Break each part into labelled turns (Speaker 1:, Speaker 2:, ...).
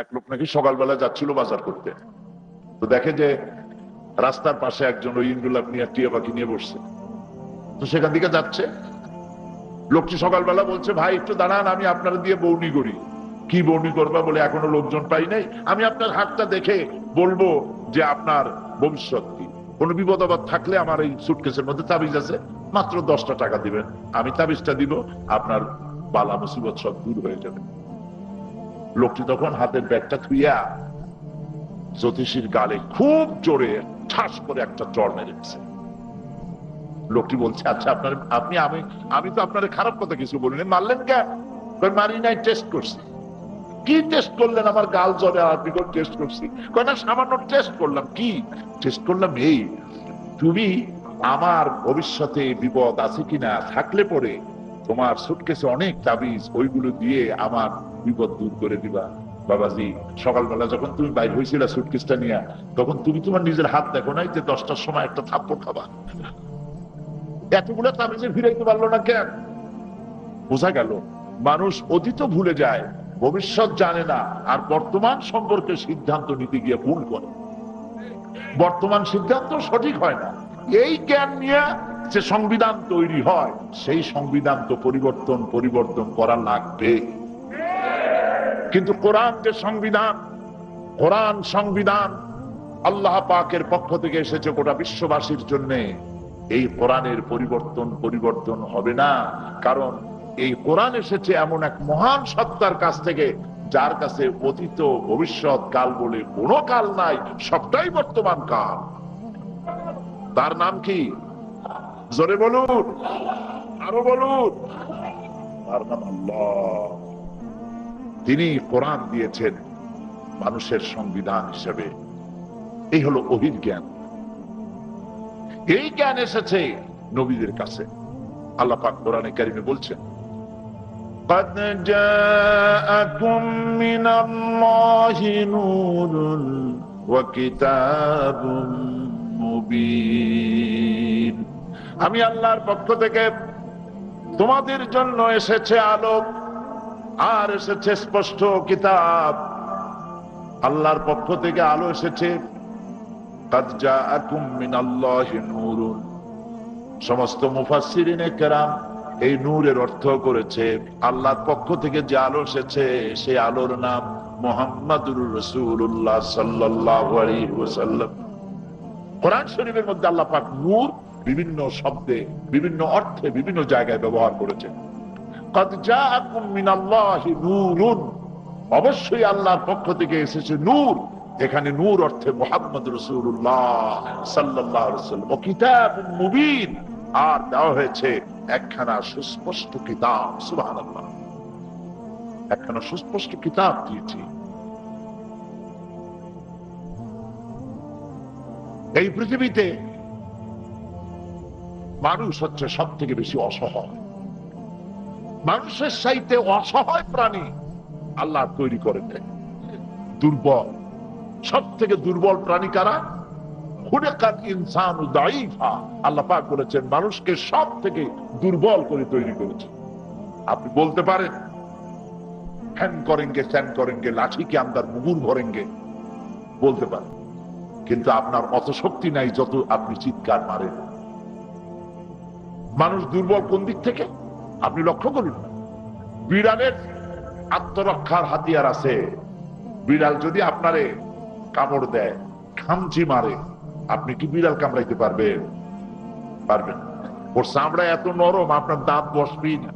Speaker 1: এক লোক নাকি সকালবেলা যাচ্ছিল বাজার করতে, তো দেখে যে রাস্তার পাশে একজন ওই ইন্দুলাপ নিয়ে টিয়া পাখি নিয়ে বসছে। তো সেখান থেকে যাচ্ছে, লোকটি সকালবেলা বলছে, ভাই একটু দাঁড়ান, আমি আপনার দিয়ে বউনি করি। কি বউনি করবা? বলে এখনো লোকজন পাই নাই, আমি আপনার হাতটা দেখে বলবো যে আপনার ভবিষ্যৎ কি। কোনো বিপদ আপদ থাকলে আমার এই সুটকেসের মধ্যে তাবিজ আছে, মাত্র 10টা টাকা দিবেন, আমি তাবিজটা দিব, আপনার বালা মুসিবত সব দূর হয়ে যাবে। লোকটি তখন হাতের ব্যাগটা থুইয়া জ্যোতিষীর গালে খুব জোরে ঠাস করে একটা চড় মেরে দিচ্ছে। লোকটি বলছে, আচ্ছা আপনার আপনি আমি আমি তো আপনার খারাপ কথা কিছু বলিনি, মারলেন কেন? মারি নাই, টেস্ট করছি। কি টেস্ট করলেন? আমার গাল জ্বরে আপনি টেস্ট করছি? না, সামান্য টেস্ট করলাম। কি টেস্ট করলাম? এই তুমি আমার ভবিষ্যতে বিপদ আছে কিনা, থাকলে পরে তোমার সুটকেসে অনেক তাবিজ, ওইগুলো দিয়ে আমার বিপদ দূর করে দিবা। বাবাজি, সকালবেলা যখন তুমি বাইর হয়েছিল সুটকেসটা নিয়ে, তখন তুমি তোমার নিজের হাত দেখো নাই যে 10টার সময় একটা থাপ্পড় খাবা? এতগুলো তাবিজে ফিরাইতে পারলো না কেন? বোঝা গেল মানুষ অতীত ভুলে যায়, ভবিষ্যৎ জানে না, আর বর্তমান সম্পর্কে সিদ্ধান্ত নিতে গিয়ে ভুল করে। বর্তমান সিদ্ধান্ত সঠিক হয় না। এই জ্ঞান নিয়ে যে সংবিধান তৈরি হয়, সেই সংবিধান তো পরিবর্তন করা লাগবে। কিন্তু কোরআন যে সংবিধান, কোরআন সংবিধান আল্লাহ পাকের পক্ষ থেকে এসেছে গোটা বিশ্ববাসীর জন্য। এই কোরআনের পরিবর্তন হবে না, কারণ এই কোরআন এসেছে এমন এক মহান সত্তার কাছ থেকে, যার কাছে অতীত ভবিষ্যৎ কাল বলে কোনো কাল নাই, সবটাই বর্তমান কাল। তার নাম কি? জোরে বলুন, আরো বলুন। তার নাম আল্লাহ। তিনি কোরআন দিয়েছেন মানুষের সংবিধান হিসেবে। এই হলো ওহীর জ্ঞান। এই জ্ঞান এসেছে নবীদের কাছে। আল্লাহ পাক কোরআনে কারিমে বলছেন, قد جاءكم من الله نور وكتاب مبين। আমি আল্লাহর পক্ষ থেকে তোমাদের জন্য এসেছে আলোক, আর এসেছে স্পষ্ট কিতাব। আল্লাহর পক্ষ থেকে আলো এসেছে। قد جاءكم من الله نور। সমস্ত মুফাসসিরিনে কেরাম এই নূরের অর্থ করেছে আল্লাহর পক্ষ থেকে যে আলো এসেছে, সেই আলোর নাম মুহাম্মাদুর রাসূলুল্লাহ সাল্লাল্লাহু আলাইহি ওয়াসাল্লাম। কোরআন শরীফের মধ্যে আল্লাহ পাক নূর বিভিন্ন শব্দে, বিভিন্ন অর্থে, বিভিন্ন জায়গায় ব্যবহার করেছেন। قد جاءكم من الله نور। অবশ্যই আল্লাহর পক্ষ থেকে এসেছে নূর। এখানে নূর অর্থে মুহাম্মদ রাসূলুল্লাহ সাল্লাল্লাহু আলাইহি ওয়াসাল্লাম। ও কিতাবুম মুবিন, আর দেওয়া হয়েছে একখানা সুস্পষ্ট কিতাব। সুবহানাল্লাহ, একখানা সুস্পষ্ট কিতাব দিয়েছি। এই পৃথিবীতে মানুষ হচ্ছে সব থেকে বেশি অসহায়। মানুষের চাইতে অসহায় প্রাণী আল্লাহ তৈরি করে দেয়, দুর্বল। সব থেকে দুর্বল প্রাণী কারা? খুলিকাল ইনসানু দাঈফা। আল্লাহ পাক বলেছেন মানুষকে সব থেকে দুর্বল করে তৈরি করেছে। আপনি বলতে পারেন হ্যান করেঙ্গে ত্যান করেঙ্গে, লাঠি কে আন্দার মুগুর ভরেঙ্গে, বলতে পারেন, কিন্তু আপনার অত শক্তি নাই যত আপনি চিৎকার মারেন। মানুষ দুর্বল কোন দিক থেকে আপনি লক্ষ্য করুন না। বিড়ালের আত্মরক্ষার হাতিয়ার আছে। বিড়াল যদি আপনারে কামড় দেয়, খামচি মারে, আপনি কি বিড়াল কামড়াইতে পারবেন? পারবেন? ওর চামড়া এত নরম, আপনার দাঁত বসবেই না,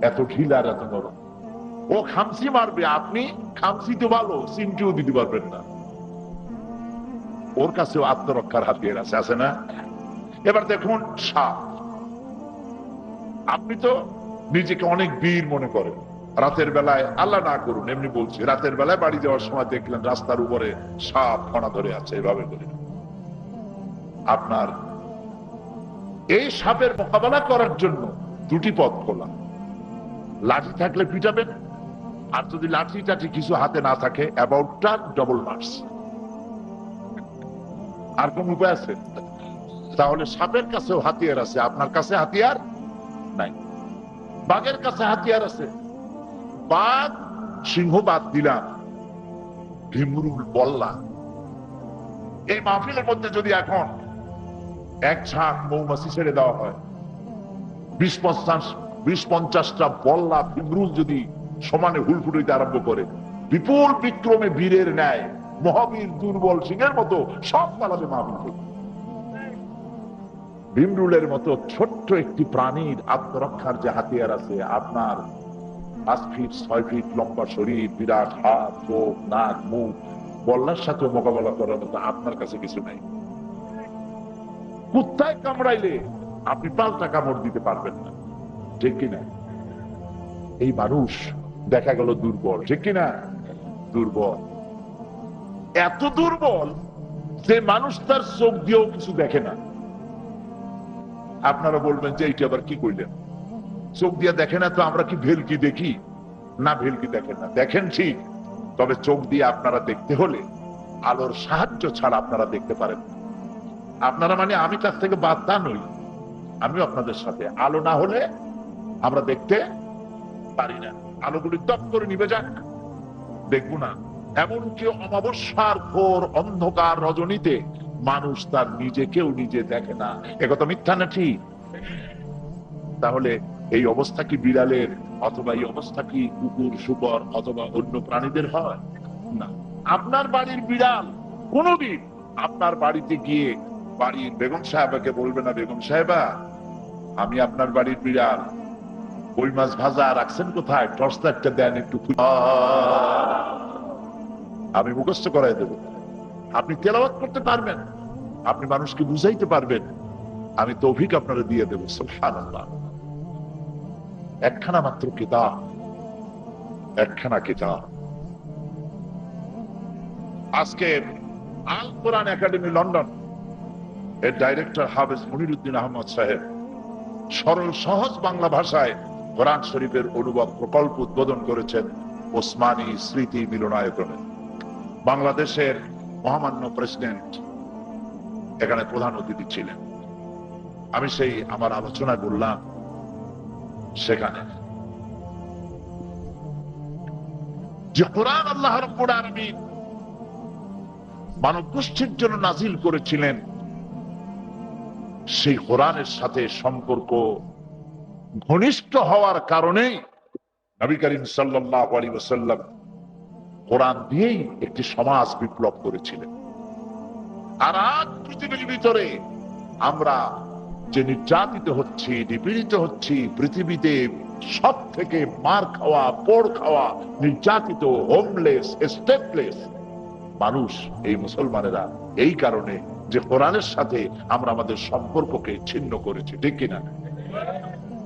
Speaker 1: এত ঢিলার, এত নরম। ও খামচি মারবে, আপনি খামচি তো ভালো, চিমটিও দিতে পারবেন না। ওর কাছেও আত্মরক্ষার হাতিয়ার আছে, আছে না? এবার দেখুন সাপ। আপনি তো নিজেকে অনেক বীর মনে করেন। রাতের বেলায়, আল্লাহ না করুন এমনি বলছি, রাতের বেলায় বাড়ি যাওয়ার সময় দেখলেন রাস্তার উপরে সাপ ফনা ধরে আছে, এভাবে করে। আপনার এই সাপের মোকাবেলা করার জন্য দুটি পথ খোলা। লাঠি থাকলে পিটাবেন, আর যদি লাঠি টাঠি কিছু হাতে না থাকে, অ্যাবাউটটা ডবল মার্স। আর কোন উপায় আছে? তাহলে সাপের কাছেও হাতিয়ার আছে, আপনার কাছে হাতিয়ার নাই। বাঘের কাছে হাতিয়ার আছে। বাঘ সিংহ বাদ দিলাম, ভিমরুল বল্লা। এই মাহফিলের মধ্যে যদি এখন এক ঝাঁক মৌমাছি ছেড়ে দেওয়া হয়, 20-50টা বল্লা ভিমরুল যদি সমানে হুলফুল হইতে আরম্ভ করে, বিপুল বিক্রমে বীরের ন্যায় মহাবীর দুর্বল সিংহের মতো সব পালাবে মাহফিল থেকে। ভিমরুলের মতো ছোট্ট একটি প্রাণীর আত্মরক্ষার যে হাতিয়ার আছে, আপনার 5 ফিট 6 ফিট লম্বা শরীর, বিরাট হাত, চোখ, নাক, মুখ, বল্লার সাথে মোকাবেলা করার মতো আপনার কাছে কিছু নাই। কুত্তায় কামড়াইলে আপনি পাল্টা কামড় দিতে পারবেন না, ঠিক কিনা? এই মানুষ দেখা গেল দুর্বল, ঠিক কিনা? দুর্বল, এত দুর্বল যে মানুষ তার চোখ দিয়েও কিছু দেখে না। আপনারা বলবেন যে এইটা আবার কি কইলেন, চোখ দিয়ে দেখে না তো আমরা কি ভেলকি দেখি? না, ভেলকি দেখেন না, দেখেন ঠিক, তবে চোখ দিয়ে আপনারা দেখতে হলে আলোর সাহায্য ছাড়া আপনারা দেখতে পারেন না। আপনারা মানে আমি কাছ থেকে বার্তা নই, আমিও আপনাদের সাথে। আলো না হলে আমরা দেখতে পারি না। আলোগুলি টপ করে নিবে যাক, দেখবো না। এমনকি অমাবস্যার ঘোর অন্ধকার রজনীতে মানুষ তার নিজেকেও নিজে দেখে না। একথা মিথ্যা না ঠিক? তাহলে এই অবস্থা কি বিড়ালের, অথবা এই অবস্থা কি কুকুর, শুকর অথবা অন্য প্রাণীদের হয়? না। আপনার বাড়ির বিড়াল কোনদিন আপনার বাড়িতে গিয়ে বাড়ির বেগম সাহেবাকে বলবে না, বেগম সাহেবা আমি আপনার বাড়ির বিড়াল, কই মাছ ভাজা রাখছেন কোথায়, টর্চ লাইটটা দেন একটু, আমি মুখস্থ করাই দেব। আপনি তেলাওয়াত করতে পারবেন, আপনি মানুষকে বুঝাইতে পারবেন, আমি তৌফিক আপনারা দিয়ে দেব। সুবহানাল্লাহ। একখানা মাত্র কিতাব, একখানা কিতাব। আজকে আল কোরআন একাডেমি লন্ডন এর ডাইরেক্টর হাফেজ মনিরুদ্দিন আহমদ সাহেব সরল সহজ বাংলা ভাষায় কোরআন শরীফের অনুবাদ প্রকল্প উদ্বোধন করেছেন ওসমানী স্মৃতি মিলনায়তনে। বাংলাদেশের মহামান্য প্রেসিডেন্ট এখানে প্রধান অতিথি ছিলেন। আমি সেই আমার আলোচনায় বললাম সেখানে যে কোরআন আল্লাহ রাব্বুল আলামিন মানব গোষ্ঠীর জন্য নাজিল করেছিলেন, সেই কোরআনের সাথে সম্পর্ক ঘনিষ্ঠ হওয়ার কারণেই নবী করিম সাল্লাল্লাহু আলাইহি ওয়াসাল্লাম কোরআন দিয়েই একটি সমাজ বিপ্লব করেছিলেন। আর আজ পৃথিবীর ভিতরে আমরা যে নির্যাতিত হচ্ছি, নিপীড়িত হচ্ছি, পৃথিবীতে সব থেকে মার খাওয়া, পোড় খাওয়া, নির্যাতিত, হোমলেস, স্টেটলেস মানুষ এই মুসলমানেরা, এই কারণে যে কোরআনের সাথে আমরা আমাদের সম্পর্ককে ছিন্ন করেছি, ঠিক কিনা?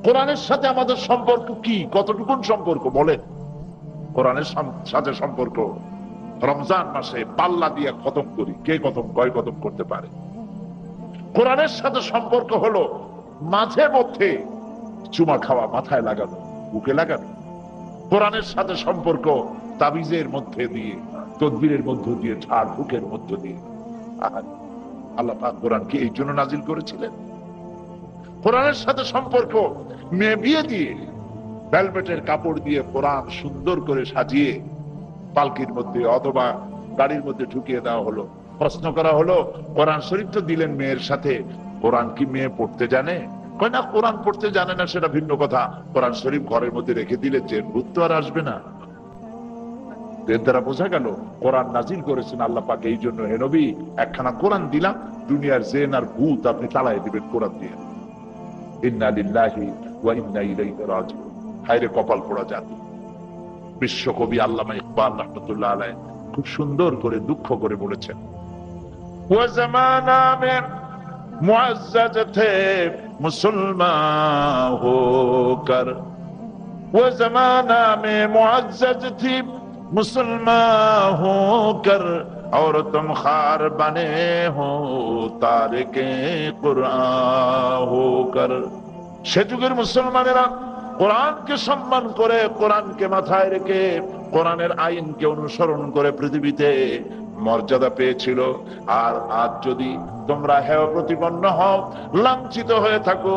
Speaker 1: কোরআনের সাথে আমাদের সম্পর্ক কি, কতটুকুন সম্পর্ক বলেন? কোরআনের সাথে সম্পর্ক রমজান মাসে পাল্লা দিয়ে খতম করি, কে কতম কয় খতম করতে পারে? কোরআনের সাথে সম্পর্ক হলো মাঝে মধ্যে চুমা খাওয়া, মাথায় লাগানো, বুকে লাগানো। কোরআনের সাথে সম্পর্ক তাবিজের মধ্যে দিয়ে, তদবিরের মধ্য দিয়ে, ঝাড় ফুকের মধ্য দিয়ে। আল্লাহ পাক কোরআন কি এই জন্য নাজিল করেছিলেন? কোরআনের সাথে সম্পর্ক মেয়ে বিয়ে দিয়ে, ভেলভেটের কাপড় দিয়ে কোরআন সুন্দর করে সাজিয়ে পালকির মধ্যে অথবা গাড়ির মধ্যে ঢুকিয়ে দেওয়া হলো। প্রশ্ন করা হলো, কোরআন শরীফ তো দিলেন মেয়ের সাথে, কোরআন কি মেয়ে পড়তে জানে? কয় না, কোরআন পড়তে জানে না সেটা ভিন্ন কথা, কোরআন শরীফ ঘরের মধ্যে রেখে দিলে যে ভূত তো আর আসবে না। এর দ্বারা বোঝা গেল কোরআন নাজিল করেছেন আল্লাহ পাক এই জন্য, হে নবী একখানা কোরআন দিলাম, দুনিয়ার জেন আর ভূত আপনি তাড়াই দিবেন কোরআন দিয়ে। ইন্না লিল্লাহি ওয়া ইন্না ইলাইহি রাজিউন। হায়রে কপাল পোড়া জাতি। বিশ্বকবি আল্লামা ইকবাল রাহমাতুল্লাহ আলাইহি খুব সুন্দর করে দুঃখ করে বলেছেন, ও জামানা মে মুআজ্জাজ থে মুসলমান হোকর, ও জামানা মে মুআজ্জাজ থি মুসলমান হোকর, और तुम खार बने हो तारिके कुरान होकर। সে যুগের মুসলমানেরা কোরআনকে সম্মান করে, কোরআনকে মাথায় রেখে, কোরআনের আইনকে অনুসরণ করে পৃথিবীতে মর্যাদা পেয়েছিল। আর আজ যদি তোমরা হেয় প্রতিপন্ন হও, লাঞ্ছিত হয়ে থাকো,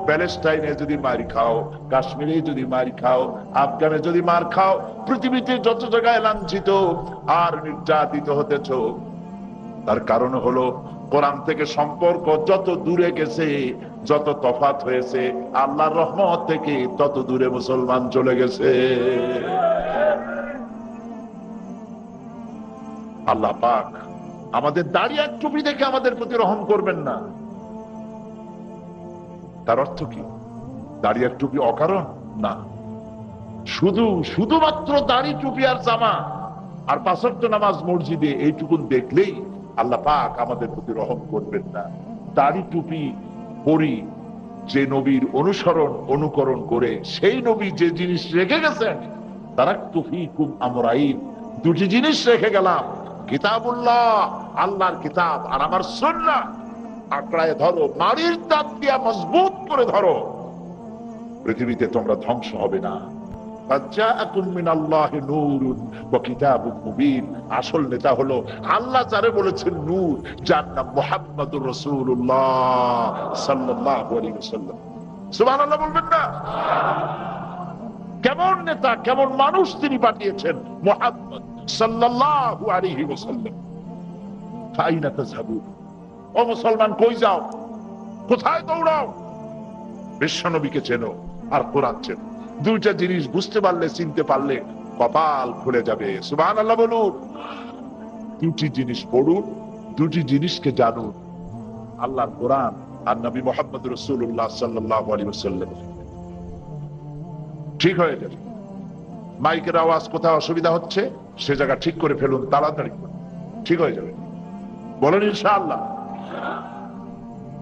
Speaker 1: প্যালেস্টাইনে যদি মার খাও, কাশ্মীরে যদি মার খাও, আফগানে যদি মার খাও, পৃথিবীতে যত জায়গায় লাঞ্ছিত আর নির্যাতিত হতেছ, তার কারণ হলো কোরআন থেকে সম্পর্ক যত দূরে গেছে, যত তফাৎ হয়েছে, আল্লাহর রহমত থেকে তত দূরে মুসলমান চলে গেছে। আল্লাহ পাক আমাদের দাড়ি আর টুপি দেখে আমাদের প্রতি রহম করবেন না। তার অর্থ কি? দাড়ি আর টুপি অকারণ না, শুধুমাত্র দাড়ি টুপি আর জামা আর ৫ ওয়াক্ত নামাজ মসজিদে, এইটুকুন দেখলেই আল্লাহ পাক আমাদের প্রতি রহম করবেন না। দাড়ি টুপি পরি যে নবীর অনুকরণ করে, সেই নবী যে জিনিস রেখে গেছেন, তারাক্তু ফীকুম আমরাইন, দুটি জিনিস রেখে গেলাম, কিতাবুল্লাহ, আল্লাহর কিতাব, আর আমার সুন্নাহ। আঁকড়ায় ধরো, নারীর দাঁত দিয়া মজবুত করে ধরো, পৃথিবীতে তোমরা ধ্বংস হবে না। আসল নেতা হলো আল্লাহ যারে বলেছেন নূর, যার নাম মুহাম্মদুর রাসূলুল্লাহ সাল্লাল্লাহু আলাইহি ওয়াসাল্লাম। সুবহানাল্লাহ বলবেন না? কেমন নেতা, কেমন মানুষ তিনি পাঠিয়েছেন, মুহাম্মদ সাল্লাল্লাহু আলাইহি ওয়াসাল্লাম। ফাইনা তাযহাবুন, ও মুসলমান কই যাও, কোথায় দৌড়াও? বিশ্বনবীকে চেনো আর কোরআন চেনো। দুইটা জিনিস বুঝতে পারলে, চিনতে পারলে কপাল খুলে যাবে। সুবহানাল্লাহ বলুন। দুটি জিনিস পড়ুন, দুটি জিনিসকে জানুন, আল্লাহর কোরআন আর নবী মুহাম্মদ রাসূলুল্লাহ সাল্লাল্লাহু আলাইহি ওয়াসাল্লাম। ঠিক হয়ে যাবে। মাইকের আওয়াজ কোথাও অসুবিধা হচ্ছে, সে জায়গা ঠিক করে ফেলুন তাড়াতাড়ি, ঠিক হয়ে যাবে। বলেন ইনশাআল্লাহ।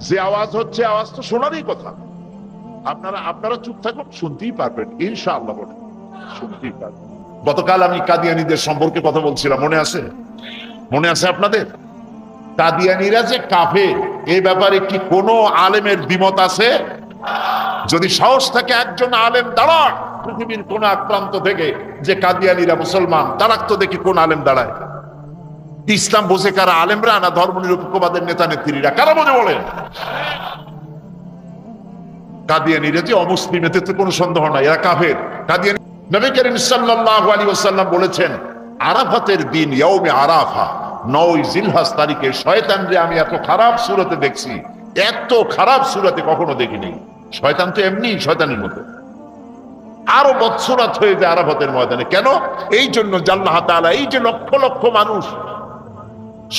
Speaker 1: যে আওয়াজ হচ্ছে, আওয়াজ তো শোনারই কথা। আপনারা চুপ থাকুন, শুনতেই পারবেন ইনশাআল্লাহ। বলেন, শুনতেই পারবেন। গতকাল আমি কাদিয়ানীদের সম্পর্কে কথা বলছিলাম, মনে আছে আপনাদের? কাদিয়ানীরা যে কাফের, এই ব্যাপারে কি কোনো আলেমের দ্বিমত আছে? যদি সাহস থাকে একজন আলেম দাঁড়ান পৃথিবীর কোন আক্রান্ত থেকে যে কাদিয়ানীরা মুসলমান, দাঁড়াক তো দেখি কোন আলেম দাঁড়ায়। ইসলাম বোঝে কারা? আলেমরা না ধর্মনিরপেক্ষবাদের নেতা নেত্রীরা? কারা বোঝে বলেন? কাদিয়ানীরা যে অমুসলিম, এতে তো কোনো সন্দেহ নাই, এরা কাফের। কাদিয়ানী, নবী করিম সাল্লাল্লাহু আলাইহি ওয়াসাল্লাম বলেছেন, আরাফাতের দিন, ইয়াউমে আরাফা, 9 জিলহজ তারিখে শয়তানরে আমি এত খারাপ সূরতে দেখছি, এত খারাপ সূরতে কখনো দেখিনি। শয়তান তো এমনি শয়তানের মতো, আরো বৎসরাত হয়ে যায় আরাফাতের ময়দানে। কেন? এই জন্য আল্লাহ তাআলা এই যে লক্ষ লক্ষ মানুষ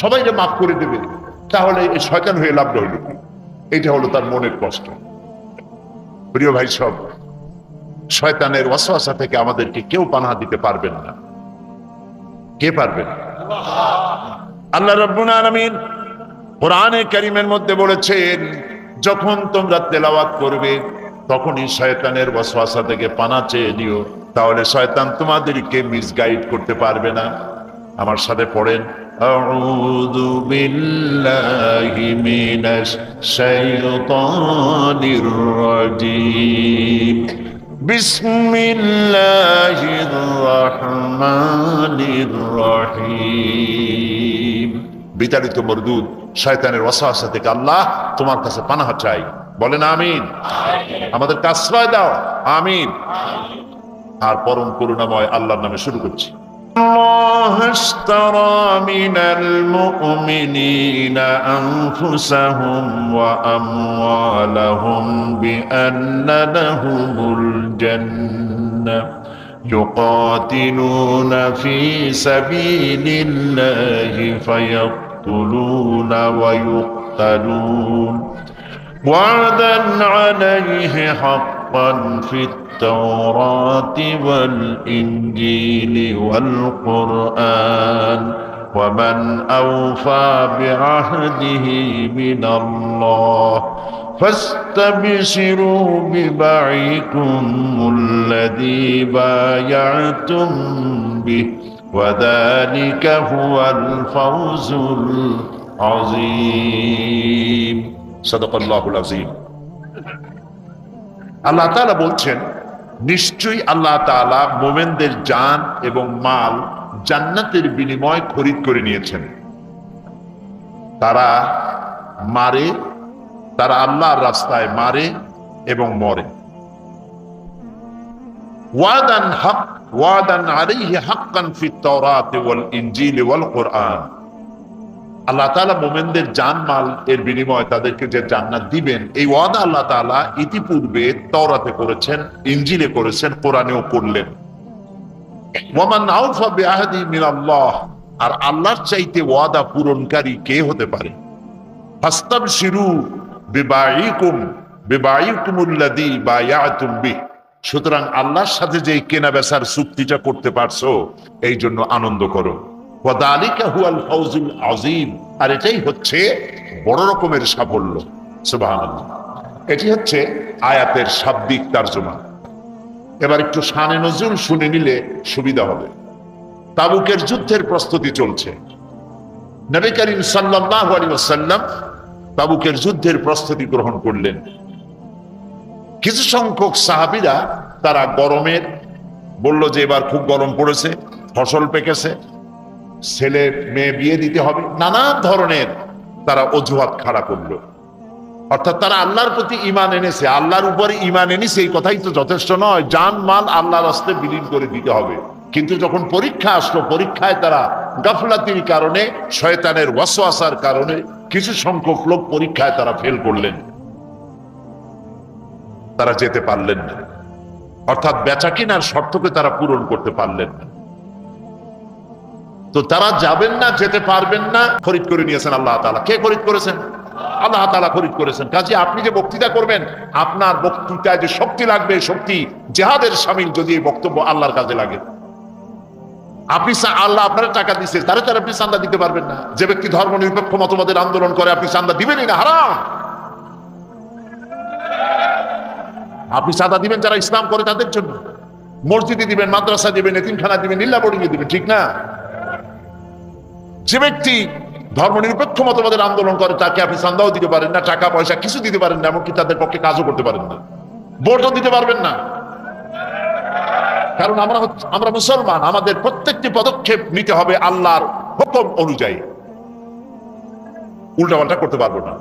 Speaker 1: সবাইকে মাফ করে দেবে, তাহলে এই শয়তান হয়ে লাভ রইল। এটা হলো তার মনের কষ্ট। প্রিয় ভাই সব, শয়তানের ওয়াসওয়াসা থেকে আমাদেরকে কেউ পানাহ দিতে পারবেন না। কে পারবেন? আল্লাহ রাব্বুল আলামিন কোরআনে কারীমের মধ্যে বলেছেন, যখন তোমরা তেলাওয়াত করবে তখনই শয়তানের ওয়াসওয়াসা থেকে পানাহ চেয়ে নিও, তাহলে শয়তান তোমাদেরকে মিসগাইড করতে পারবে না। আমার সাথে পড়েন, আউযু বিল্লাহি মিনাশ শাইতানির রাজীম, বিসমিল্লাহির রহমানির রহিম। বিতাড়িত মরদুদ শয়তানের ওয়াসওয়াসা থেকে আল্লাহ তোমার কাছে পানাহ চাই। বলেন আমিন। আমাদেরকে আশ্রয় দাও, আমিন। আর পরম করুণাময় আল্লাহর নামে শুরু করছি। الله اشترى من المؤمنين أنفسهم وأموالهم بأن لهم الجنة يقاتلون في سبيل الله فيقتلون ويقتلون وعدا عليه حقا في التوراة والإنجيل والقرآن ومن أوفى بعهده من الله فاستبشروا ببيعكم الذي بايعتم به وذلك هو الفوز العظيم صدق الله العظيم। আল্লাহ তাআলা বলছেন, নিশ্চয়ই আল্লাহ তাআলা মুমিনদের জান এবং মাল জান্নাতের বিনিময়ে খরিদ করে নিয়েছেন। তারা মারে, তারা আল্লাহর রাস্তায় মারে এবং মরে। ওয়াদান হক ওয়াদান আলাইহি হাক্কান ফিত তাওরাত ওয়াল ইনজিল ওয়াল কুরআন। আল্লাহ তাআলা মুমিনদের জান মাল এর বিনিময়ে তাদেরকে যে জান্নাত দিবেন, এই ওয়াদা আল্লাহ তাআলা ইতিপূর্বে তাওরাতে করেছেন, ইনজিলে করেছেন, কোরআনেও করলেন। ওয়ামান আওফা বিআহদি মিনাল্লাহ, আর আল্লাহর চাইতে ওয়াদা পূরণকারী কে হতে পারে? ফাস্তাবশিরু বিবাইকুমুল্লাযী বায়াতুম বিহি। সুতরাং আল্লাহর সাথে যে কেনা বেচার চুক্তিটা করতে পারছো, এই জন্য আনন্দ করো। ওয়াদালিকা হুয়াল ফাউজুল আযীম, আর এটাই হচ্ছে বড় রকমের সাফল্য। সুবহানাল্লাহ। এটি হচ্ছে আয়াতের শাব্দিক তরজমা। এবার একটু শানে নজরুল শুনে নিলে সুবিধা হবে। তাবুকের যুদ্ধের প্রস্তুতি চলছে। নবী করিম সাল্লাল্লাহু আলাইহি ওয়াসাল্লাম তাবুকের যুদ্ধের প্রস্তুতি গ্রহণ করলেন। কিছু সংখ্যক সাহাবীরা তারা গরমের বলল যে এবার খুব গরম পড়েছে, ফসল পেকেছে, ছেলে মেয়ে বিয়ে দিতে হবে, নানা ধরনের তারা অজুহাত খাড়া করলো। অর্থাৎ তারা আল্লাহর প্রতি ঈমান এনেছে, আল্লাহর উপরে ঈমান এনেছে, এই কথাই তো যথেষ্ট নয়। জান মাল আল্লাহর রাস্তায় বিলীন করে দিতে হবে। কিন্তু যখন পরীক্ষা আসলো, পরীক্ষায় তারা গাফলাতির কারণে, শয়তানের ওয়াসওয়াসার কারণে কিছু সংখ্যক লোক পরীক্ষায় তারা ফেল করলেন, তারা যেতে পারলেন না। অর্থাৎ বেচা কিনার শর্তকে তারা পূরণ করতে পারলেন না। তো তারা যাবেন না, যেতে পারবেন না, খরিদ করে নিয়েছেন আল্লাহ তাআলা। কে খরিদ করেছেন? আল্লাহ তাআলা খরিদ করেছেন। কাজে আপনি যে বক্তৃতা করবেন, আপনার বক্তৃতায় যে শক্তি লাগবে, শক্তি জিহাদের শামিল, যদি এই বক্তব্য আল্লাহর কাজে লাগে। আপনি আল্লাহ আপনার টাকা দিচ্ছে, তারা আপনি চাঁদা দিতে পারবেন না। যে ব্যক্তি ধর্ম নিরপেক্ষ মতবাদের আন্দোলন করে, আপনি চাঁদা দিবেনই না, হারাম। আপনি চাঁদা দিবেন যারা ইসলাম করে তাদের জন্য, মসজিদে দিবেন, মাদ্রাসা দিবেন, এতিমখানা দিবেন, নীলা বোর্ডিং দিবেন, ঠিক না? যে ব্যক্তি ধর্ম নিরপেক্ষ মতবাদের আন্দোলন করে, তাকে আপনি চাঁদাও দিতে পারেন না, টাকা পয়সা কিছু দিতে পারেন না, এমনকি তাদের পক্ষে কাজও করতে পারেন না, ভোটও দিতে পারবেন না। কারণ আমরা মুসলমান, আমাদের প্রত্যেকটি পদক্ষেপ নিতে হবে আল্লাহর হুকুম অনুযায়ী, উল্টাপাল্টা করতে পারবো না।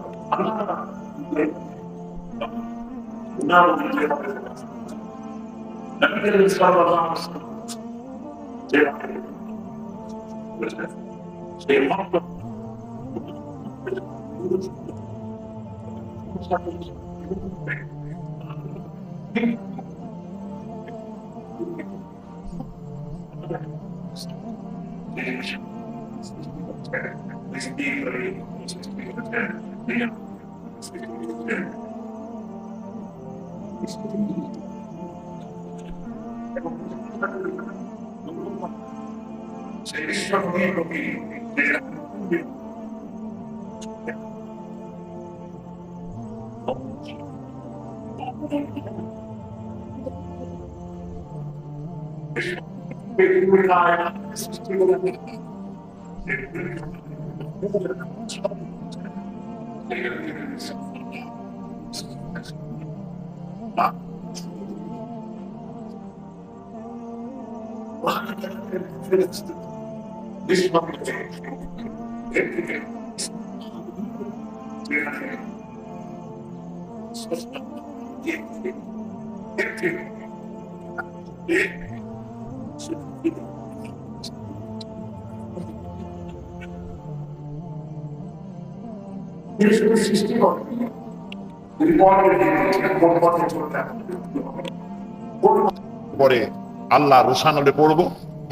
Speaker 1: পরে আল্লাহ রোশানলে পড়ব,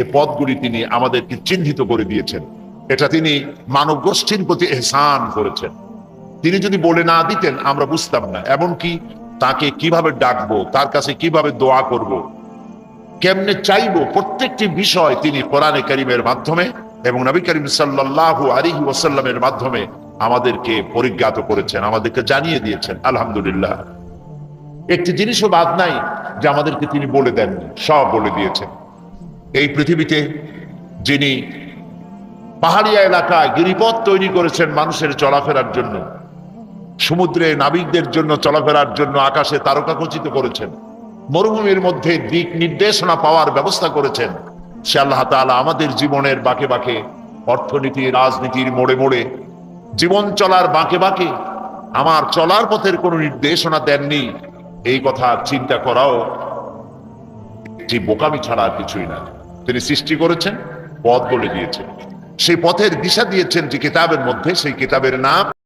Speaker 1: এ পদগুলি তিনি আমাদেরকে চিহ্নিত করে দিয়েছেন। এটা তিনি মানব গোষ্ঠীর প্রতি এহসান করেছেন। তিনি যদি বলে না দিতেন আমরা বুঝতাম না, এমনকি তাকে কিভাবে ডাকবো, তার কাছে কিভাবে দোয়া করব, কেমনে চাইবো, প্রত্যেকটি বিষয় তিনি কোরআনে কারীমের মাধ্যমে এবং নবী করিম সাল্লাল্লাহু আলাইহি ওয়াসাল্লামের মাধ্যমে আমাদেরকে পরিজ্ঞাত করেছেন, আমাদেরকে জানিয়ে দিয়েছেন। আলহামদুলিল্লাহ, একটি জিনিসও বাদ নাই যে আমাদেরকে তিনি বলে দেননি, সব বলে দিয়েছেন। এই পৃথিবীতে যিনি পাহাড়িয়া এলাকায় গিরিপথ তৈরি করেছেন মানুষের চলাফেরার জন্য, সমুদ্রে নাবিকদের জন্য চলাফেরার জন্য আকাশে তারকা খচিত করেছেন, মরুভূমির মধ্যে দিক নির্দেশনা পাওয়ার ব্যবস্থা করেছেন, সে আল্লাহ তাআলা আমাদের জীবনের বাঁকে বাঁকে, অর্থনীতি রাজনীতির মোড়ে মোড়ে, জীবন চলার বাঁকে বাঁকে আমার চলার পথের কোনো নির্দেশনা দেননি, এই কথা চিন্তা করাও যে বোকামি ছাড়া আর কিছুই না। তিনি সৃষ্টি করেছেন, পথ বলে দিয়েছেন, সেই পথের দিশা দিয়েছেন যে কিতাবের মধ্যে, সেই কিতাবের নাম